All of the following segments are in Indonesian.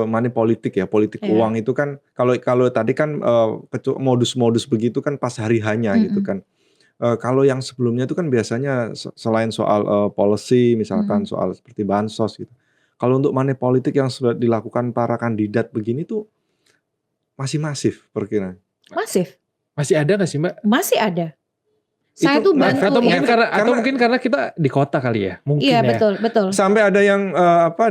money politik ya, politik Iya. uang itu kan kalau tadi kan modus-modus begitu kan pas hari hanya gitu kan. Kalau yang sebelumnya itu kan biasanya selain soal policy misalkan soal seperti bansos gitu. Kalau untuk money politik yang sudah dilakukan para kandidat begini tuh masih masif perkiraan. Masif. Masih ada nggak sih Mbak? Masih ada. Saya Itu tuh bantu Atau mungkin ya. karena mungkin karena kita di kota kali ya, mungkin Iya ya. betul. Sampai ada yang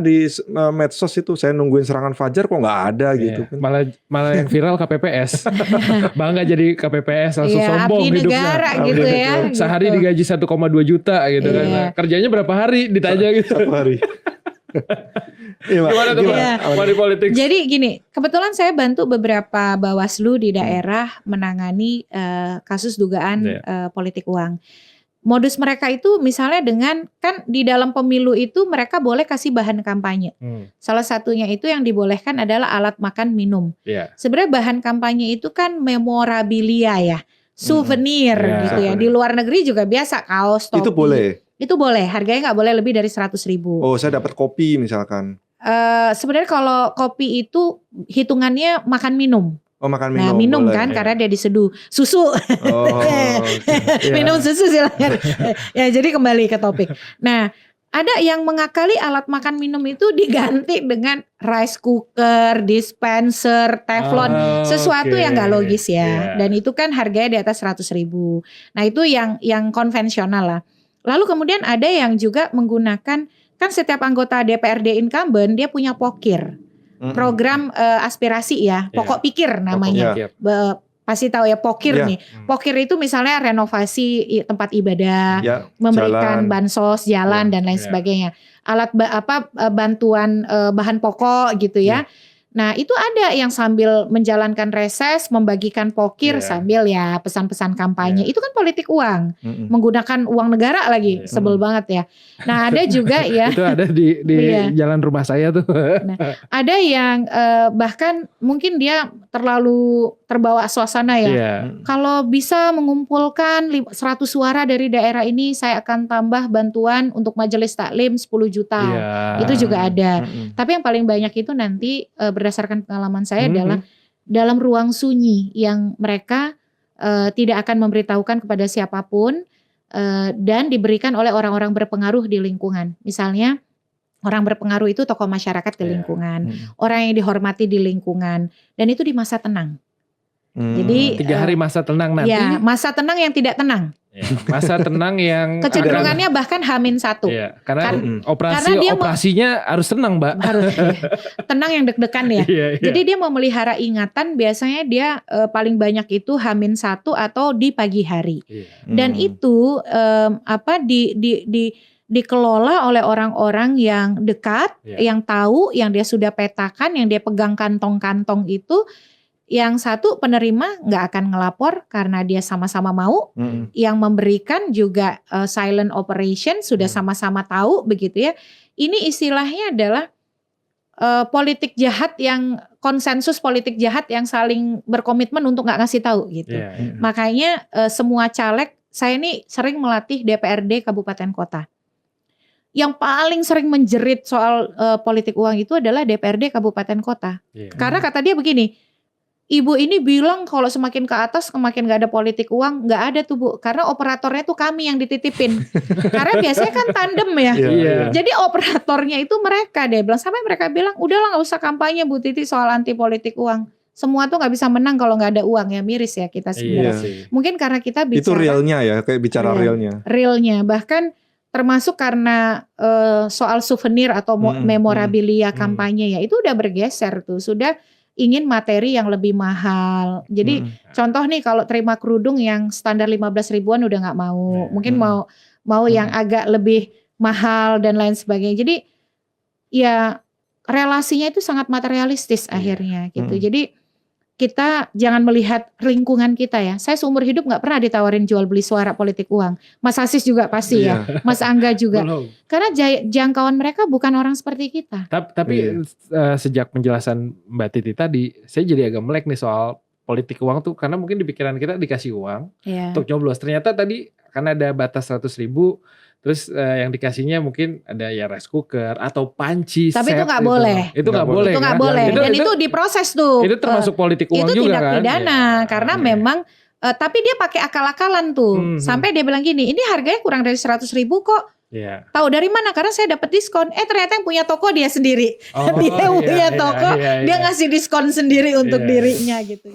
di medsos itu saya nungguin serangan fajar kok nggak ada gitu kan. Malah yang viral KPPS. Bangga jadi KPPS langsung sombong abdi hidupnya. negara gitu ya. Sehari gitu. digaji 1,2 juta gitu kan. Nah, kerjanya berapa hari ditanya gitu. Satu hari. Gimana tuh money politik? Jadi gini, kebetulan saya bantu beberapa Bawaslu di daerah menangani kasus dugaan politik uang. Modus mereka itu misalnya dengan kan di dalam pemilu itu mereka boleh kasih bahan kampanye. Salah satunya itu yang dibolehkan adalah alat makan minum. Sebenarnya bahan kampanye itu kan memorabilia ya, souvenir gitu ya. Di luar negeri juga biasa kaos, topi. Itu boleh, harganya nggak boleh lebih dari 100.000. Oh, saya dapat kopi misalkan. Sebenarnya kalau kopi itu hitungannya makan minum. Oh, makan minum. Nah, minum boleh. kan karena dia diseduh susu. Minum susu silakan. Ya, jadi kembali ke topik. Nah, ada yang mengakali alat makan minum itu diganti dengan rice cooker, dispenser, teflon, sesuatu yang nggak logis ya. Dan itu kan harganya di atas 100.000. Nah, itu yang konvensional lah. Lalu kemudian ada yang juga menggunakan, kan setiap anggota DPRD incumbent dia punya pokir. Program aspirasi ya, pokok pikir namanya. Pasti tahu ya pokir nih. Pokir itu misalnya renovasi tempat ibadah, memberikan bansos, jalan dan lain sebagainya. Alat bantuan bahan pokok gitu ya. Nah, itu ada yang sambil menjalankan reses, membagikan pokir sambil ya pesan-pesan kampanye. Itu kan politik uang. Menggunakan uang negara lagi. Sebel banget ya. Nah, ada juga ya. Itu ada di jalan rumah saya tuh. Nah, ada yang bahkan mungkin dia terlalu terbawa suasana ya. Kalau bisa mengumpulkan 100 suara dari daerah ini, saya akan tambah bantuan untuk majelis taklim 10 juta. Itu juga ada. Tapi yang paling banyak itu nanti berdasarkan pengalaman saya adalah dalam ruang sunyi yang mereka tidak akan memberitahukan kepada siapapun dan diberikan oleh orang-orang berpengaruh di lingkungan. Misalnya orang berpengaruh itu tokoh masyarakat di lingkungan, orang yang dihormati di lingkungan, dan itu di masa tenang. Jadi 3 hari masa tenang nanti. Ya, masa tenang yang tidak tenang. Masa tenang yang kecenderungannya bahkan H-1. Karena operasinya harus tenang, Mbak. Harus tenang yang deg-degan ya. Jadi dia mau melihara ingatan, biasanya dia paling banyak itu H-1 atau di pagi hari. Dan itu dikelola oleh orang-orang yang dekat, yang tahu, yang dia sudah petakan, yang dia pegang kantong-kantong itu. Yang satu penerima nggak akan ngelapor karena dia sama-sama mau. Yang memberikan juga silent operation, sudah sama-sama tahu begitu ya. Ini istilahnya adalah politik jahat yang konsensus politik jahat yang saling berkomitmen untuk nggak ngasih tahu gitu. Makanya semua caleg, saya ini sering melatih DPRD kabupaten kota. Yang paling sering menjerit soal politik uang itu adalah DPRD kabupaten kota. Karena kata dia begini, Ibu ini bilang kalau semakin ke atas semakin gak ada politik uang. Gak ada tuh Bu, karena operatornya tuh kami yang dititipin. Karena biasanya kan tandem ya. Jadi operatornya itu mereka, dia bilang. Sampai mereka bilang udahlah gak usah kampanye Bu Titi soal anti politik uang. Semua tuh gak bisa menang kalau gak ada uang. Ya miris ya kita sebenarnya. Mungkin karena kita bicara, itu realnya ya, kayak bicara realnya. Bahkan termasuk karena soal souvenir atau memorabilia kampanye ya, itu udah bergeser tuh. Sudah ingin materi yang lebih mahal. Jadi contoh nih, kalau terima kerudung yang standar 15 ribuan udah gak mau. Mungkin mau yang agak lebih mahal dan lain sebagainya. Jadi ya relasinya itu sangat materialistis akhirnya gitu. Jadi kita jangan melihat lingkungan kita ya. Saya seumur hidup gak pernah ditawarin jual beli suara politik uang. Mas Asis juga pasti ya. Mas Angga juga. Karena jangkauan mereka bukan orang seperti kita. Tapi sejak penjelasan Mbak Titi tadi, saya jadi agak melek nih soal politik uang tuh. Karena mungkin di pikiran kita dikasih uang untuk nyoblos. Ternyata tadi karena ada batas 100.000, Terus yang dikasihnya mungkin ada ya rice cooker atau panci. Tapi set itu nggak boleh. Itu nggak boleh. Itu nggak kan? boleh. Dan itu diproses tuh. Itu termasuk politik uang itu juga tindak kan? pidana Ya. karena memang tapi dia pakai akal-akalan tuh. Sampai dia bilang gini, ini harganya kurang dari 100.000 kok. Iya. Tahu dari mana? Karena saya dapat diskon. Ternyata yang punya toko dia sendiri. Oh, dia punya iya, toko, iya, dia iya. ngasih diskon sendiri untuk Iya. dirinya gitu.